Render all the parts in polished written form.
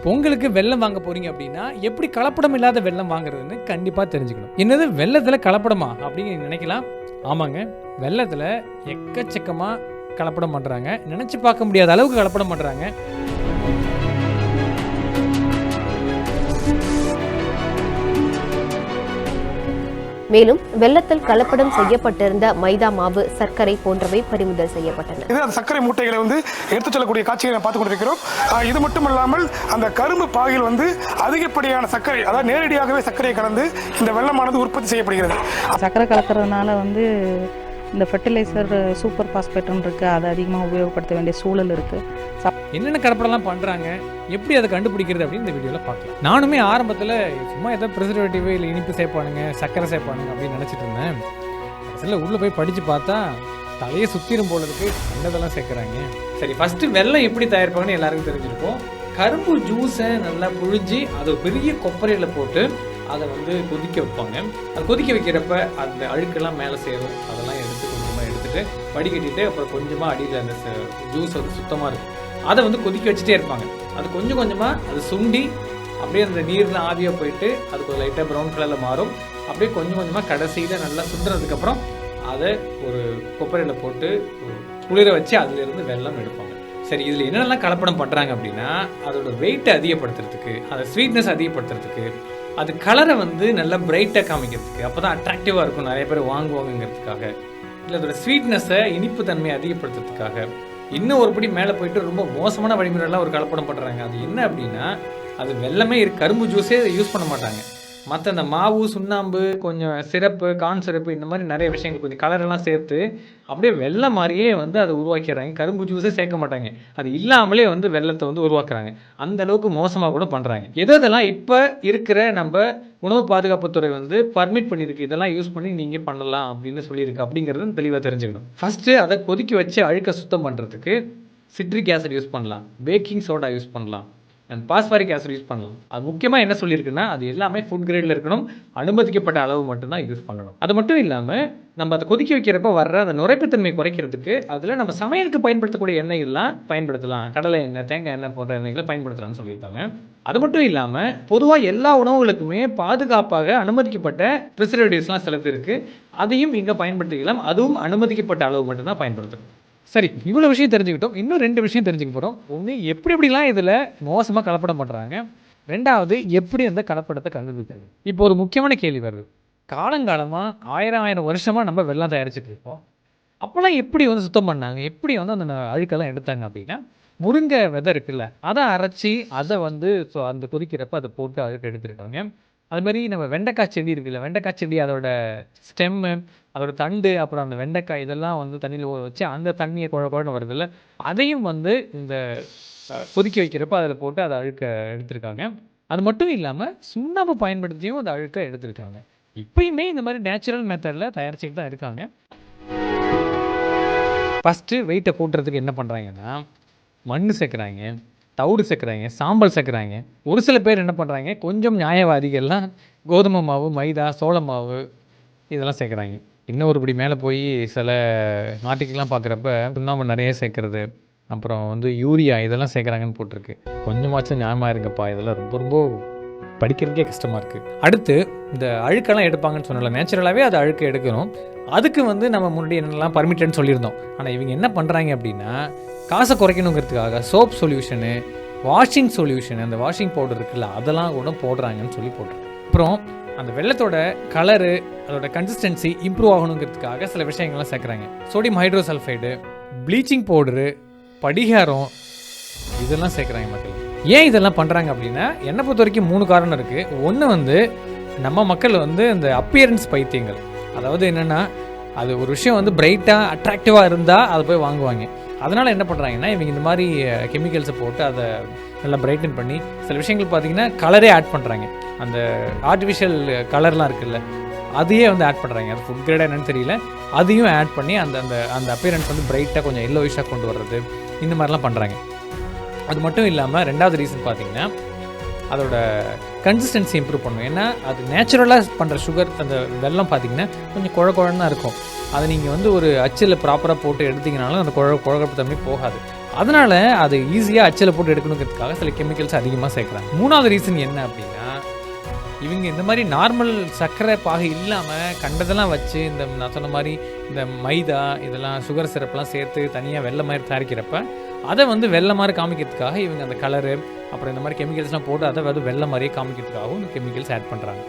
பொங்கலுக்கு வெல்லம் வாங்க போறீங்க அப்படின்னா எப்படி கலப்படம் இல்லாத வெல்லம் வாங்குறதுன்னு கண்டிப்பாக தெரிஞ்சுக்கணும். என்னது வெல்லத்தில் கலப்படமா அப்படின்னு நினைக்கலாம். ஆமாங்க, வெல்லத்தில் எக்கச்சக்கமாக கலப்படம் பண்ணுறாங்க. நினச்சி பார்க்க முடியாத அளவுக்கு கலப்படம் பண்ணுறாங்க. மேலும் வெல்லத்தில் கலப்படம் செய்யப்பட்டிருந்த மைதா மாவு, சர்க்கரை போன்றவை பறிமுதல் செய்யப்பட்டன. அந்த சர்க்கரை மூட்டைகளை எடுத்துச் செல்லக்கூடிய காட்சிகளை பார்த்துக் கொண்டிருக்கிறோம். இது மட்டும் இல்லாமல் அந்த கரும்பு பாகில் அதிகப்படியான சர்க்கரை, அதாவது நேரடியாகவே சர்க்கரையை கலந்து இந்த வெல்லமானது உற்பத்தி செய்யப்படுகிறது. சர்க்கரை கலக்கிறதுனால இந்த ஃபெர்டிலைசர் சூப்பர் பாஸ்பேட்னு இருக்குது, அதை அதிகமாக உபயோகப்படுத்த வேண்டிய சூழல் இருக்குது. என்னென்ன கலப்படம்லாம் பண்ணுறாங்க, எப்படி அதை கண்டுபிடிக்கிறது அப்படின்னு இந்த வீடியோவில் பார்க்கலாம். நானுமே ஆரம்பத்தில் சும்மா ஏதோ ப்ரிசர்வேட்டிவ் இல்லை இனிப்பு சேர்ப்பானுங்க, சர்க்கரை சேர்ப்பானுங்க அப்படின்னு நினச்சிட்டு இருந்தேன். சில உள்ளே போய் படித்து பார்த்தா தலையை சுற்றிடும் போல இருக்கு, கண்டதெல்லாம் சேர்க்குறாங்க. சரி, ஃபஸ்ட்டு வெல்லம் எப்படி தயாரிப்பாங்கன்னு எல்லாருக்கும் தெரிஞ்சிருக்கும். கரும்பு ஜூஸை நல்லா புழிஞ்சு அதை பெரிய கொப்பரையில் போட்டு அதை கொதிக்க வைப்பாங்க. அது கொதிக்க வைக்கிறப்ப அந்த அழுக்கெல்லாம் மேலே சேரும். அதெல்லாம் எடுத்து கொஞ்சமாக எடுத்துகிட்டு வடிகட்டிட்டு அப்புறம் கொஞ்சமாக அடியில் அந்த ஜூஸ் சுத்தமாக இருக்கும். அதை கொதிக்க வச்சுட்டே இருப்பாங்க. அது கொஞ்சம் கொஞ்சமாக அது சுண்டி அப்படியே அந்த நீரில் ஆவியாக போயிட்டு அது கொஞ்சம் லைட்டாக ப்ரௌன் கலரில் மாறும். அப்படியே கொஞ்சம் கொஞ்சமாக கடைசியில் நல்லா சுண்டுறதுக்கப்புறம் அதை ஒரு கொப்பரையில் போட்டு குளிர வச்சு அதிலிருந்து வெல்லம் எடுப்பாங்க. சரி, இதில் என்னென்னலாம் கலப்படம் பண்ணுறாங்க அப்படின்னா, அதோட வெயிட்டை அதிகப்படுத்துறதுக்கு, அதை ஸ்வீட்னஸ் அதிகப்படுத்துறதுக்கு, அது கலரை நல்லா பிரைட்டாக காமிக்கிறதுக்கு, அப்போ தான் அட்ராக்டிவாக இருக்கும், நிறைய பேர் வாங்குவாங்கங்கிறதுக்காக, இல்லை அதோட ஸ்வீட்னஸை இனிப்பு தன்மையை அதிகப்படுத்துறதுக்காக, இன்னும் ஒருபடி மேலே போயிட்டு ரொம்ப மோசமான வழிமுறையெல்லாம் ஒரு கலப்படம் பண்ணுறாங்க. அது என்ன அப்படின்னா, அது வெல்லமே கரும்பு ஜூஸே யூஸ் பண்ண மாட்டாங்க. மற்ற அந்த மாவு, சுண்ணாம்பு, கொஞ்சம் சிரப்பு, கார்ன் சிரப்பு, இந்த மாதிரி நிறைய விஷயங்கள் கொஞ்சம் கலரெல்லாம் சேர்த்து அப்படியே வெல்லம் மாதிரியே அதை உருவாக்கிறாங்க. கரும்பு ஜூஸே சேர்க்க மாட்டாங்க. அது இல்லாமலே வெல்லத்தை உருவாக்குறாங்க. அந்த அளவுக்கு மோசமாக கூட பண்ணுறாங்க. எதெல்லாம் இப்போ இருக்கிற நம்ம உணவு பாதுகாப்புத்துறை பர்மிட் பண்ணியிருக்கு, இதெல்லாம் யூஸ் பண்ணி நீங்கள் பண்ணலாம் அப்படின்னு சொல்லியிருக்கு அப்படிங்கிறது தெளிவாக தெரிஞ்சுக்கணும். ஃபஸ்ட்டு அதை கொதிக்க வச்சு அழுக்க சுத்தம் பண்ணுறதுக்கு சிட்ரிக் ஆசிட் யூஸ் பண்ணலாம், பேக்கிங் சோடா யூஸ் பண்ணலாம், அண்ட் பாஸ்பாரிக் ஆசிட் யூஸ் பண்ணலாம். அது முக்கியமாக என்ன சொல்லியிருக்குன்னா, அது எல்லாமே ஃபுட் கிரேடில் இருக்கணும், அனுமதிக்கப்பட்ட அளவு மட்டும்தான் யூஸ் பண்ணணும். அது மட்டும் இல்லாமல் நம்ம அதை கொதிக்க வைக்கிறப்ப வர்ற அந்த நுரைப்புத்தன்மை குறைக்கிறதுக்கு அதில் நம்ம சமையலுக்கு பயன்படுத்தக்கூடிய எண்ணெய்லாம் பயன்படுத்தலாம். கடலை எண்ணெய், தேங்காய் எண்ணெய் போன்ற எண்ணெய்களை பயன்படுத்தலாம்னு சொல்லியிருக்காங்க. அது மட்டும் இல்லாமல் பொதுவாக எல்லா உணவுகளுக்குமே பாதுகாப்பாக அனுமதிக்கப்பட்ட ப்ரிசர்வேட்டிவ்ஸ்லாம் சிலது இருக்குது, அதையும் இங்கே பயன்படுத்திக்கலாம். அதுவும் அனுமதிக்கப்பட்ட அளவு மட்டும்தான் பயன்படுத்தணும். சரி, இவ்வளோ விஷயம் தெரிஞ்சுக்கிட்டோம். இன்னும் 2 விஷயம் தெரிஞ்சுக்க போகிறோம். ஒன்று, எப்படிலாம் இதில் மோசமாக கலப்படம் பண்ணுறாங்க. 2வது, எப்படி அந்த கலப்படத்தை கண்டுபிடிக்கிறது. இப்போ ஒரு முக்கியமான கேள்வி வருது. காலங்காலமாக 1000 வருஷமாக நம்ம வெல்லம் தயாரிச்சுட்டு இருக்கோம். அப்போல்லாம் எப்படி சுத்தம் பண்ணாங்க, எப்படி அந்த அழுக்கெல்லாம் எடுத்தாங்க அப்படின்னா, முருங்கை விதை இருக்குல்ல, அதை அரைச்சி அதை அந்த கொதிக்கிறப்ப அதை போட்டு அழுக்கு எடுத்துருக்காங்க. அதுமாதிரி நம்ம வெண்டைக்காய் செடி இருக்குல்ல, வெண்டைக்காய் செடி அதோட ஸ்டெம்மு, அதோட தண்டு, அப்புறம் அந்த வெண்டைக்காய் இதெல்லாம் தண்ணியில் ஊற வச்சு அந்த தண்ணியை குழன்னு வருதில்ல, அதையும் இந்த கொதிக்க வைக்கிறப்ப அதில் போட்டு அதை அழுக்க எடுத்திருக்காங்க. அது மட்டும் இல்லாமல் சுண்ணாம்பு பயன்படுத்தியும் அந்த அழுக்க எடுத்திருக்காங்க. இப்பயுமே இந்த மாதிரி நேச்சுரல் மெத்தடில் தயாரிச்சுட்டு தான் இருக்காங்க. ஃபஸ்ட்டு வெயிட்டை கூட்டுறதுக்கு என்ன பண்ணுறாங்கன்னா, மண் சேர்க்குறாங்க, தவிடு சேர்க்குறாங்க, சாம்பல் சேர்க்குறாங்க. ஒரு சில பேர் என்ன பண்ணுறாங்க, கொஞ்சம் நியாயவாதிகள்லாம் கோதுமை மாவு, மைதா, சோள மாவு இதெல்லாம் சேர்க்குறாங்க. இன்னும் ஒருபடி மேலே போய் சில நாட்டுக்கெல்லாம் பார்க்குறப்ப சுண்ணாம்பு நிறைய சேர்க்குறது, அப்புறம் யூரியா இதெல்லாம் சேர்க்குறாங்கன்னு போட்டிருக்கு. கொஞ்சமாச்சும் நியாயமாக இருங்கப்பா, இதெல்லாம் ரொம்ப ரொம்ப படிக்கிறதுக்கே கஷ்டமாக இருக்குது. அடுத்து, இந்த அழுக்கெல்லாம் எடுப்பாங்கன்னு சொன்னல, நேச்சுரலாகவே அது அழுக்கு எடுக்கணும். அதுக்கு நம்ம முன்னாடி என்னெல்லாம் பர்மிட்டட்னு சொல்லியிருந்தோம். ஆனால் இவங்க என்ன பண்ணுறாங்க அப்படின்னா, காசை குறைக்கணுங்கிறதுக்காக சோப் சொல்யூஷனு, வாஷிங் சொல்யூஷனு, அந்த வாஷிங் பவுடர் இருக்குல்ல, அதெல்லாம் கூட போடுறாங்கன்னு சொல்லி போட்டிருக்கு. அப்புறம் அந்த வெல்லத்தோட கலரு, அதோட கன்சிஸ்டன்சி இம்ப்ரூவ் ஆகணுங்கிறதுக்காக சில விஷயங்கள்லாம் சேர்க்குறாங்க. சோடியம் ஹைட்ரோசல்ஃபைடு, ப்ளீச்சிங் பவுடரு, படிகாரம், இதெல்லாம் சேர்க்குறாங்க மக்கள். ஏன் இதெல்லாம் பண்ணுறாங்க அப்படின்னா, என்னை பொறுத்த வரைக்கும் 3 காரணம் இருக்குது. ஒன்று நம்ம மக்கள் இந்த அப்பியரன்ஸ் பைத்தியங்கள். அதாவது என்னென்னா, அது ஒரு விஷயம் பிரைட்டாக அட்ராக்டிவாக இருந்தால் அதை போய் வாங்குவாங்க. அதனால் என்ன பண்ணுறாங்கன்னா, இவங்க இந்த மாதிரி கெமிக்கல்ஸை போட்டு அதை நல்லா பிரைட்டன் பண்ணி சில விஷயங்கள் பார்த்திங்கன்னா கலரே ஆட் பண்ணுறாங்க. அந்த ஆர்டிஃபிஷியல் கலர்லாம் இருக்குல்ல, அதையே ஆட் பண்ணுறாங்க. அது ஃபுட் கிரேடாக என்னன்னு தெரியல, அதையும் ஆட் பண்ணி அந்த அந்த அந்த அப்பியரன்ஸ் பிரைட்டாக கொஞ்சம் எல்லோயிஷாக கொண்டு வர்றது, இந்த மாதிரிலாம் பண்ணுறாங்க. அது மட்டும் இல்லாமல் 2வது ரீசன் பார்த்திங்கன்னா, அதோட கன்சிஸ்டன்சி இம்ப்ரூவ் பண்ணும். ஏன்னா அது நேச்சுரலாக பண்ணுற சுகர், அந்த வெல்லம் பார்த்திங்கன்னா கொஞ்சம் குழன்னு தான் இருக்கும். அதை நீங்கள் ஒரு அச்சில் ப்ராப்பராக போட்டு எடுத்திங்கனாலும் அந்த குழப்பு தன்மை போகாது. அதனால் அது ஈஸியாக அச்சில் போட்டு எடுக்கணுங்கிறதுக்காக சில கெமிக்கல்ஸ் அதிகமாக சேர்க்குறாங்க. 3வது ரீசன் என்ன அப்படின்னா, இவங்க இந்த மாதிரி நார்மல் சர்க்கரை பாகு இல்லாமல் கண்டதெல்லாம் வச்சு நான் சொன்ன மாதிரி இந்த மைதா இதெல்லாம் சுகர் சிரப்லாம் சேர்த்து தனியாக வெள்ளை மாதிரி தயாரிக்கிறப்ப அதை வந்து வெள்ளை மாதிரி காமிக்கிறதுக்காக இவங்க அந்த கலரு அப்புறம் இந்த மாதிரி கெமிக்கல்ஸ்லாம் போட்டு அதை வந்து வெள்ளை மாதிரியே காமிக்கிறதுக்காகவும் இந்த கெமிக்கல்ஸ் ஆட் பண்ணுறாங்க.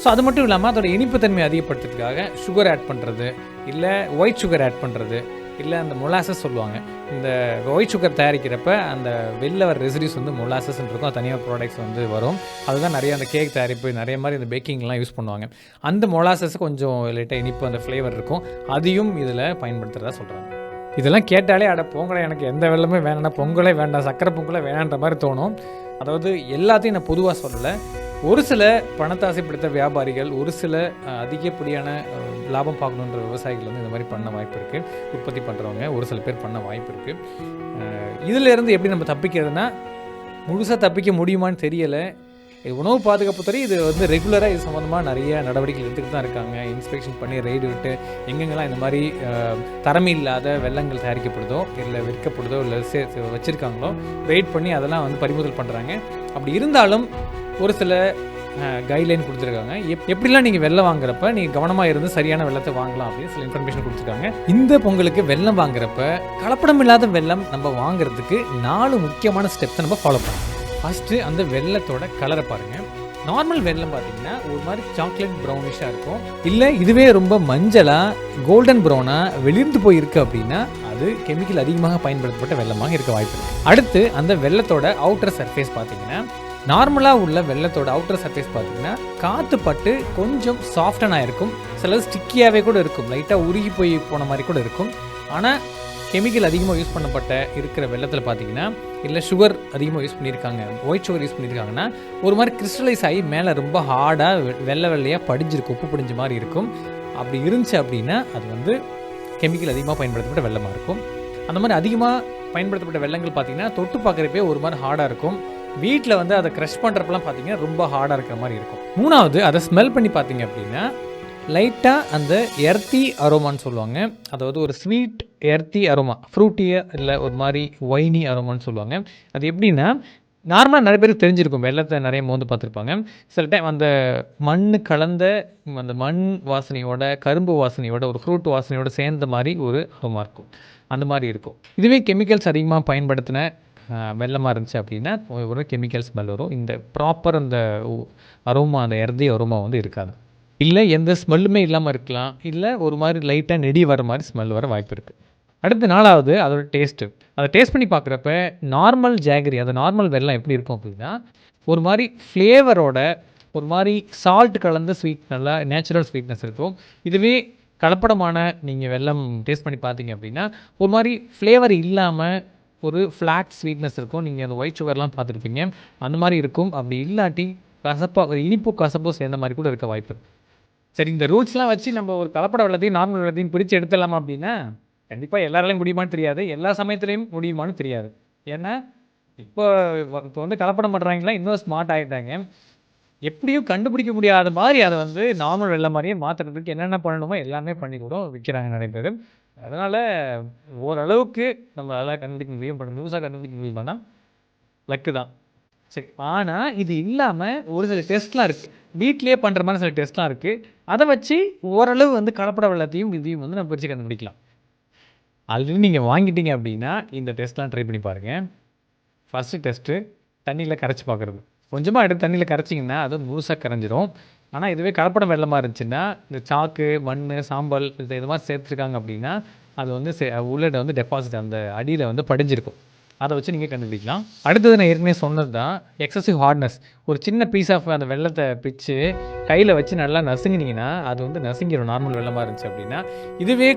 ஸோ அது மட்டும் இல்லாமல் அதோட இனிப்புத்தன்மை அதிகப்படுத்துறதுக்காக சுகர் ஆட் பண்ணுறது, இல்லை ஒயிட் சுகர் ஆட் பண்ணுறது, இல்லை அந்த மொலாசஸ் சொல்லுவாங்க. இந்த ஒயிட் சுகர் தயாரிக்கிறப்ப அந்த வெளில வர ரெசிடியூஸ் வந்து மொலாசஸ்ன்னு இருக்கும். அது தனியாக ப்ராடக்ட்ஸ் வந்து வரும். அதுதான் நிறைய அந்த கேக் தயாரிப்பு நிறைய மாதிரி இந்த பேக்கிங்லாம் யூஸ் பண்ணுவாங்க. அந்த மொலாசஸ் கொஞ்சம் லைட்டாக இனிப்பு அந்த ஃப்ளேவர் இருக்கும். அதையும் இதில் பயன்படுத்துகிறதா சொல்கிறாங்க. இதெல்லாம் கேட்டாலே போங்கலை எனக்கு எந்த வெள்ளமே வேணாம்னா பொங்கலே வேண்டாம், சக்கரை பொங்கலே வேணான்ற மாதிரி தோணும். அதாவது எல்லாத்தையும் நான் பொதுவாக சொல்லலை. ஒரு சில பணத்தாசை பிடித்த வியாபாரிகள், ஒரு சில அதிகப்படியான லாபம் பார்க்கணுன்ற விவசாயிகள் வந்து இந்த மாதிரி பண்ண வாய்ப்பு இருக்குது. உற்பத்தி பண்ணுறவங்க ஒரு சில பேர் பண்ண வாய்ப்பு இருக்குது. இதிலேருந்து எப்படி நம்ம தப்பிக்கிறதுனா, முழுசாக தப்பிக்க முடியுமான்னு தெரியலை. உணவு பாதுகாப்பு துறை இது வந்து ரெகுலராக இது சம்மந்தமாக நிறைய நடவடிக்கைகள் எடுத்துக்கிட்டு தான் இருக்காங்க. இன்ஸ்பெக்ஷன் பண்ணி ரெய்டு விட்டு எங்கெங்கெல்லாம் இந்த மாதிரி தரமே இல்லாத வெள்ளங்கள் தயாரிக்கப்படுதோ இல்லை விற்கப்படுதோ இல்லை வச்சுருக்காங்களோ ரெய்ட் பண்ணி அதெல்லாம் வந்து பறிமுதல் பண்ணுறாங்க. அப்படி இருந்தாலும் ஒரு சில கைட்லைன் கொடுத்துருக்காங்க. எப்படிலாம் நீங்கள் வெள்ளம் வாங்குறப்ப நீங்கள் கவனமாக இருந்து சரியான வெள்ளத்தை வாங்கலாம் அப்படின்னு சில இன்ஃபர்மேஷன் கொடுத்துருக்காங்க. இந்த பொங்கலுக்கு வெள்ளம் வாங்குறப்ப கலப்படம் இல்லாத வெள்ளம் நம்ம வாங்குறதுக்கு 4 முக்கியமான ஸ்டெப்ஸை நம்ம ஃபாலோ பண்ணலாம். ஃபஸ்ட்டு அந்த வெள்ளத்தோட கலரை பாருங்கள். நார்மல் வெள்ளம் பார்த்தீங்கன்னா ஒரு மாதிரி சாக்லேட் ப்ரௌனிஷாக இருக்கும். இல்லை இதுவே ரொம்ப மஞ்சளாக கோல்டன் ப்ரௌனாக வெளிர்ந்து போயிருக்கு அப்படின்னா அது கெமிக்கல் அதிகமாக பயன்படுத்தப்பட்ட வெள்ளமாக இருக்க வாய்ப்பு இருக்குது. அடுத்து அந்த வெள்ளத்தோட அவுட்டர் சர்ஃபேஸ் பார்த்தீங்கன்னா, நார்மலாக உள்ள வெள்ளத்தோட அவுட்டர் சர்ஃபேஸ் பார்த்தீங்கன்னா காற்று பட்டு கொஞ்சம் சாஃப்டனாக இருக்கும். சிலது ஸ்டிக்கியாகவே கூட இருக்கும், லைட்டாக உருகி போய் போன மாதிரி கூட இருக்கும். ஆனால் கெமிக்கல் அதிகமாக யூஸ் பண்ணப்பட்ட இருக்கிற வெள்ளத்தில் பார்த்தீங்கன்னா, இல்லை சுகர் அதிகமாக யூஸ் பண்ணியிருக்காங்க, ஒயிட் சுகர் யூஸ் பண்ணியிருக்காங்கன்னா ஒரு மாதிரி கிறிஸ்டலைஸ் ஆகி மேலே ரொம்ப ஹார்டாக வெள்ளையாக படிஞ்சிருக்கும், உப்பு படிஞ்ச மாதிரி இருக்கும். அப்படி இருந்துச்சு அப்படின்னா அது வந்து கெமிக்கல் அதிகமாக பயன்படுத்தப்பட்ட வெள்ளமாக இருக்கும். அந்த மாதிரி அதிகமாக பயன்படுத்தப்பட்ட வெள்ளங்கள் பார்த்தீங்கன்னா தொட்டு பார்க்குறப்பே ஒரு மாதிரி ஹார்டாக இருக்கும். வீட்டில் வந்து அதை க்ரஷ் பண்ணுறப்பெல்லாம் பார்த்தீங்கன்னா ரொம்ப ஹார்டாக இருக்கிற மாதிரி இருக்கும். 3வது அதை ஸ்மெல் பண்ணி பார்த்தீங்க அப்படின்னா லைட்டாக அந்த எர்த்தி அரோமான்னு சொல்லுவாங்க. அதாவது ஒரு ஸ்வீட் எர்த்தி அரோமா, ஃப்ரூட்டியாக இல்லை ஒரு மாதிரி ஒயினி அரோமான்னு சொல்லுவாங்க. அது எப்படின்னா, நார்மலாக நிறைய பேருக்கு தெரிஞ்சிருக்கும், வெள்ளத்தை நிறைய மோந்து பார்த்துருப்பாங்க. சில டைம் அந்த மண் கலந்த அந்த மண் வாசனையோட கரும்பு வாசனையோட ஒரு ஃப்ரூட் வாசனையோட சேர்ந்த மாதிரி ஒரு அரோமா இருக்கும். அந்த மாதிரி இருக்கும். இதுவே கெமிக்கல்ஸ் அதிகமாக பயன்படுத்தின வெள்ளமாக இருந்துச்சு அப்படின்னா ஒரு கெமிக்கல் ஸ்மெல் வரும். இந்த ப்ராப்பர் அந்த அரோமா, அந்த எர்த்தி அரோமா வந்து இருக்காது. இல்லை எந்த ஸ்மெல்லுமே இல்லாமல் இருக்கலாம். இல்லை ஒரு மாதிரி லைட்டாக நெடி வர மாதிரி ஸ்மெல் வர வாய்ப்பு இருக்குது. அடுத்து 4வது அதோட டேஸ்ட்டு. அதை டேஸ்ட் பண்ணி பார்க்குறப்ப நார்மல் ஜாகரி, அது நார்மல் வெள்ளம் எப்படி இருக்கும் அப்படின்னா ஒரு மாதிரி ஃப்ளேவரோட ஒரு மாதிரி சால்ட் கலந்த ஸ்வீட், நல்லா நேச்சுரல் ஸ்வீட்னஸ் இருக்கும். இதுவே கலப்படமான நீங்கள் வெள்ளம் டேஸ்ட் பண்ணி பார்த்தீங்க அப்படின்னா ஒரு மாதிரி ஃப்ளேவர் இல்லாமல் ஒரு ஃப்ளாட் ஸ்வீட்னஸ் இருக்கும். நீங்கள் அந்த ஒயிட் சுகர்லாம் பார்த்துருப்பீங்க, அந்த மாதிரி இருக்கும். அப்படி இல்லாட்டி கசப்பாக இனிப்பு கசப்போ சேர்ந்த மாதிரி கூட இருக்க வாய்ப்பு இருக்குது. சரி, இந்த ரூல்ஸ்லாம் வச்சு நம்ம ஒரு கலப்பட வெள்ளத்தையும் நார்மல் வெள்ளத்தையும் பிரித்து எடுத்துடலாமா அப்படின்னா கண்டிப்பாக எல்லாராலையும் முடியுமான்னு தெரியாது, எல்லா சமயத்துலேயும் முடியுமான்னு தெரியாது. ஏன்னா இப்போ வந்து கலப்படம் பண்ணுறாங்களா இன்னும் ஸ்மார்ட் ஆகிட்டாங்க. எப்படியும் கண்டுபிடிக்க முடியாத மாதிரி அதை வந்து நார்மல் வெள்ளம் மாதிரியே மாற்றுறதுக்கு என்னென்ன பண்ணணுமோ எல்லாமே பண்ணி கூட விற்கிறாங்க நிறைய பேர். அதனால் ஓரளவுக்கு நம்ம அதெல்லாம் கண்டுபிடிக்க முடியும். இப்போ நியூஸாக கண்டுபிடிக்க முடியுமானா லக்கு தான். சரி, ஆனால் இது இல்லாமல் ஒரு சில டெஸ்ட்லாம் இருக்குது, வீட்லேயே பண்ணுற மாதிரி சில டெஸ்ட்லாம் இருக்குது. அதை வச்சு ஓரளவு வந்து கலப்பட வெள்ளத்தையும் இதையும் வந்து நம்ம பிரித்து கண்டுபிடிக்கலாம். ஆல்ரெடி நீங்கள் வாங்கிட்டீங்க அப்படின்னா இந்த டெஸ்ட்லாம் ட்ரை பண்ணி பாருங்கள். ஃபஸ்ட்டு டெஸ்ட்டு தண்ணியில் கரைச்சி பார்க்குறது. கொஞ்சமாக எடுத்து தண்ணியில் கரைச்சிங்கன்னா அது முழுசாக கரைஞ்சிரும். ஆனால் இதுவே கலப்படம் வெள்ளமாக இருந்துச்சுன்னா இந்த சாக்கு, மண், சாம்பல் இது மாதிரி சேர்த்துருக்காங்க அப்படின்னா அது வந்து உள்ளே வந்து டெபாசிட் அந்த அடியில் வந்து படிஞ்சிருக்கும். அதை வச்சு நீங்கள் கண்டுபிடிக்கலாம். அடுத்தது நான் ஏற்கனவே சொன்னது தான் எக்ஸசிவ் ஹார்ட்னஸ். ஒரு சின்ன பீஸ் ஆஃப் அந்த வெள்ளத்தை பிச்சு கையில் வச்சு நல்லா நசுங்கினீங்கன்னா அது வந்து நசுங்கிடும் நார்மல் வெள்ளமாக இருந்துச்சு அப்படின்னா. இதுவே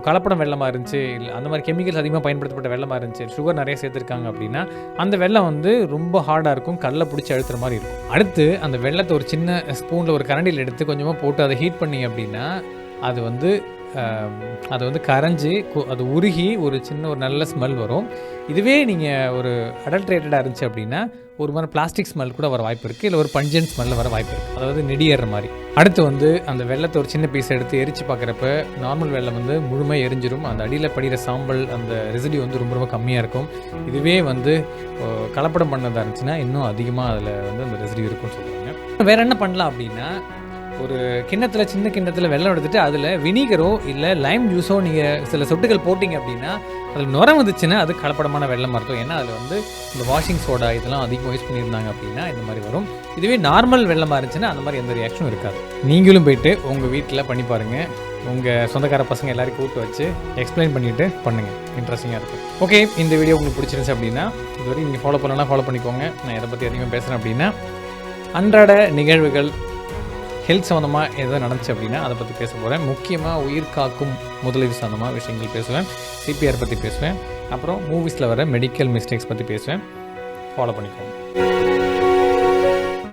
கலப்படம் வெள்ளமாக இருந்துச்சு, இல்லை அந்த மாதிரி கெமிக்கல்ஸ் அதிகமாக பயன்படுத்தப்பட்ட வெள்ளமாக இருந்துச்சு, சுகர் நிறைய சேர்த்துருக்காங்க அப்படின்னா அந்த வெள்ளம் வந்து ரொம்ப ஹார்டாக இருக்கும், கல்லை பிடிச்சி அழுத்துற மாதிரி இருக்கும். அடுத்து அந்த வெள்ளத்தை ஒரு சின்ன ஸ்பூனில் ஒரு கரண்டியில் எடுத்து கொஞ்சமாக போட்டு அதை ஹீட் பண்ணிங்க அப்படின்னா அது வந்து அது வந்து கரைஞ்சி அது உருகி ஒரு நல்ல ஸ்மெல் வரும். இதுவே நீங்கள் ஒரு அடல்ட்ரேட்டடாக இருந்துச்சு அப்படின்னா ஒரு மாதிரி பிளாஸ்டிக் ஸ்மெல் கூட வர வாய்ப்பு இருக்குது, இல்லை ஒரு பஞ்சன் ஸ்மெல்ல வர வாய்ப்பு இருக்குது, அதாவது நெடியேற மாதிரி. அடுத்து வந்து அந்த வெள்ளத்தை ஒரு சின்ன பீஸ் எடுத்து எரிச்சு பார்க்குறப்ப நார்மல் வெள்ளம் வந்து முழுமையாக எரிஞ்சிடும். அந்த அடியில் படிகிற சாம்பல் அந்த ரெசிடியூ வந்து ரொம்ப கம்மியாக இருக்கும். இதுவே வந்து கலப்படம் பண்ணதாக இருந்துச்சுன்னா இன்னும் அதிகமாக அதில் வந்து அந்த ரெசிடியூ இருக்கும்னு சொல்லுவாங்க. வேறு என்ன பண்ணலாம் அப்படின்னா, ஒரு கிண்ணத்தில் சின்ன கிண்ணத்தில் வெள்ளம் எடுத்துகிட்டு அதில் வினிகரோ இல்லை லைம் ஜூஸோ நீங்கள் சில சொட்டுகள் போட்டிங்க அப்படின்னா அதில் நுரம் வந்துச்சுன்னா அது கலப்படமான வெள்ளம் அர்த்தம். ஏன்னா அதில் வந்து இந்த வாஷிங் சோடா இதெல்லாம் அதிகமாக யூஸ் பண்ணியிருந்தாங்க அப்படின்னா இந்த மாதிரி வரும். இதுவே நார்மல் வெள்ளமாக இருந்துச்சுன்னா அந்த மாதிரி எந்த ரியாக்ஷனும் இருக்காது. நீங்களும் போய்ட்டு உங்கள் வீட்டில் பண்ணி பாருங்கள். உங்கள் சொந்தக்கார பசங்க எல்லாரையும் கூப்பிட்டு வச்சு எக்ஸ்பிளைன் பண்ணிவிட்டு பண்ணுங்கள், இன்ட்ரெஸ்டிங்காக இருக்கும். ஓகே, இந்த வீடியோ உங்களுக்கு பிடிச்சிருந்துச்சு அப்படின்னா இதுவரை நீங்கள் ஃபாலோ பண்ணலாம் ஃபாலோ பண்ணிக்கோங்க. நான் எதை பற்றி அதிகமாக பேசுகிறேன் அப்படின்னா அன்றாட நிகழ்வுகள், ஹெல்த் சம்மந்தமாக எதாவது நடந்துச்சு அப்படின்னா அதை பற்றி பேச போகிறேன். முக்கியமாக உயிர் காக்கும் முதலீடு சம்மந்தமாக விஷயங்கள் பேசுவேன், சிபிஆர் பற்றி பேசுவேன், அப்புறம் மூவிஸில் வர மெடிக்கல் மிஸ்டேக்ஸ் பற்றி பேசுவேன். ஃபாலோ பண்ணிக்கோங்க.